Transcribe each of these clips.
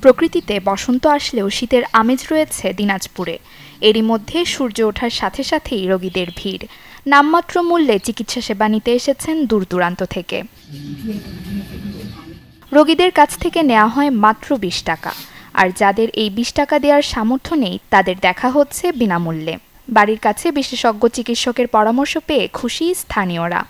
প্রকৃতিতে বসন্ত আসলেও শীতের আমেজ রয়েছে দিনাজপুরে। এরই মধ্যে সূর্য ওঠার সাথে সাথেই রোগীদের ভিড়। নামমাত্র মূল্যে চিকিৎসা সেবা নিতে এসেছেন দূর দূরান্ত থেকে। রোগীদের কাছ থেকে নেওয়া হয় মাত্র ২০ টাকা। আর যাদের এই ২০ টাকা দেওয়ার সামর্থ্য নেই তাদের দেখা হচ্ছে বিনামূল্যে। বাড়ির কাছে বিশেষজ্ঞ চিকিৎসকের পরামর্শ পেয়ে খুশি স্থানীয়রা।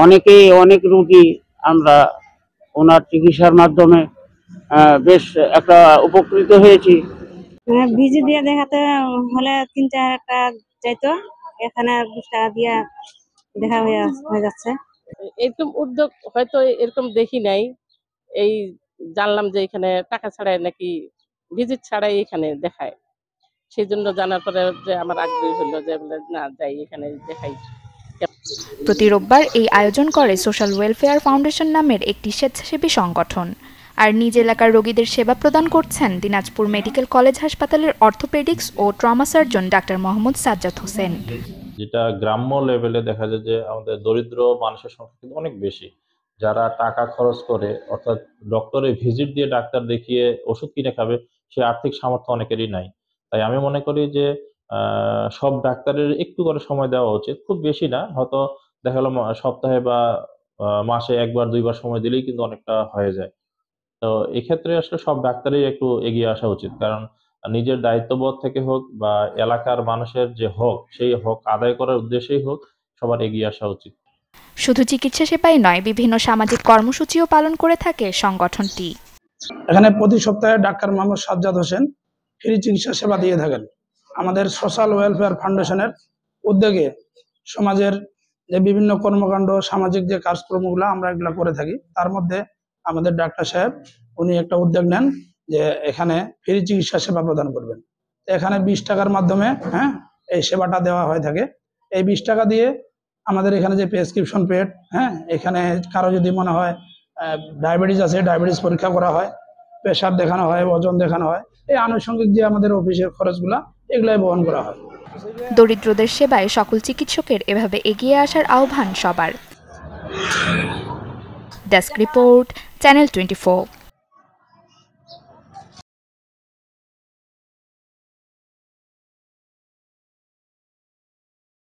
অনেকেই অনেক রোগী আমরা ওনার চিকিৎসার মাধ্যমে বেশ একটা উপকৃত হয়েছি। ভিজি দিয়ে দেখাতে হলে ৩-৪ টাকা চাইতো, এখানে ২০ টাকা দিয়ে দেখা হয়ে যাচ্ছে। এরকম উদ্যোগ হয়তো এরকম দেখি নাই। এই জানলাম যে এখানে টাকা ছাড়াই নাকি ভিজিট ছাড়াই এখানে দেখায়। সেই জন্য জানার পরে যে আমার আগ্রহী হলো যে না যাই এখানে দেখাই। প্রতি রোববার এই আয়োজন করে সোশ্যাল ওয়েলফেয়ার ফাউন্ডেশন নামের একটি স্বেচ্ছাসেবী সংগঠন। আর নিজ এলাকার রোগীদের সেবা প্রদান করছেন দিনাজপুর মেডিকেল কলেজ হাসপাতালের অর্থোপেডিক্স ও trauma surgeon doctor Mohammad Sajjad Hossain. যেটা গ্রাম্য লেভেলে দেখা যায় যে আমাদের দরিদ্র মানুষের সংখ্যা কিন্তু অনেক বেশি, যারা টাকা খরচ করে অর্থাৎ ডক্টরের ভিজিট দিয়ে ডাক্তার দেখিয়ে ওষুধ কিনে খাবে, সে আর্থিক সামর্থ্য অনেকেরই নাই। তাই আমি মনে করি যে সব ডাক্তারের একটু করে সময় দেওয়া উচিত, খুব বেশি না, হয়তো দেখা গেলো সপ্তাহে বা মাসে ১-২ বার সময় দিলেই কিন্তু অনেকটা হয়ে যায়। তো এক্ষেত্রে আসলে সব ডাক্তারই একটু এগিয়ে আসা উচিত, কারণ নিজের দায়িত্ববোধ থেকে হোক বা এলাকার মানুষের যে হক, সেই হক আদায় করার উদ্দেশ্যেই হোক, সবার এগিয়ে আসা উচিত। শুধু চিকিৎসা সেবাই নয়, বিভিন্ন সামাজিক কর্মসূচিও পালন করে থাকে সংগঠনটি। এখানে প্রতি সপ্তাহে ডাক্তার মোহাম্মদ সাজ্জাদ হোসেন ফ্রি চিকিৎসা সেবা দিয়ে থাকেন। আমাদের সোশ্যাল ওয়েলফেয়ার ফাউন্ডেশনের উদ্যোগে সমাজের যে বিভিন্ন কর্মকাণ্ড, সামাজিক যে কাজকর্মগুলো আমরা এগুলো করে থাকি, তার মধ্যে আমাদের ডাক্তার সাহেব উনি একটা উদ্যোগ নেন যে এখানে ফ্রি চিকিৎসা সেবা প্রদান করবেন। এখানে ২০ টাকার মাধ্যমে এই সেবাটা দেওয়া হয়ে থাকে। এই ২০ টাকা দিয়ে আমাদের এখানে যে প্রেসক্রিপশন পেড, এখানে কারো যদি মনে হয় ডায়াবেটিস আছে, ডায়াবেটিস পরীক্ষা করা হয়, প্রেশার দেখানো হয়, ওজন দেখানো হয়, এই আনুষঙ্গিক যে আমাদের অফিসের খরচগুলা এগুলাই বহন করা হয়। দরিদ্রদের সেবায় সকল চিকিৎসকের এভাবে এগিয়ে আসার আহ্বান সবার। Desk report, channel 24।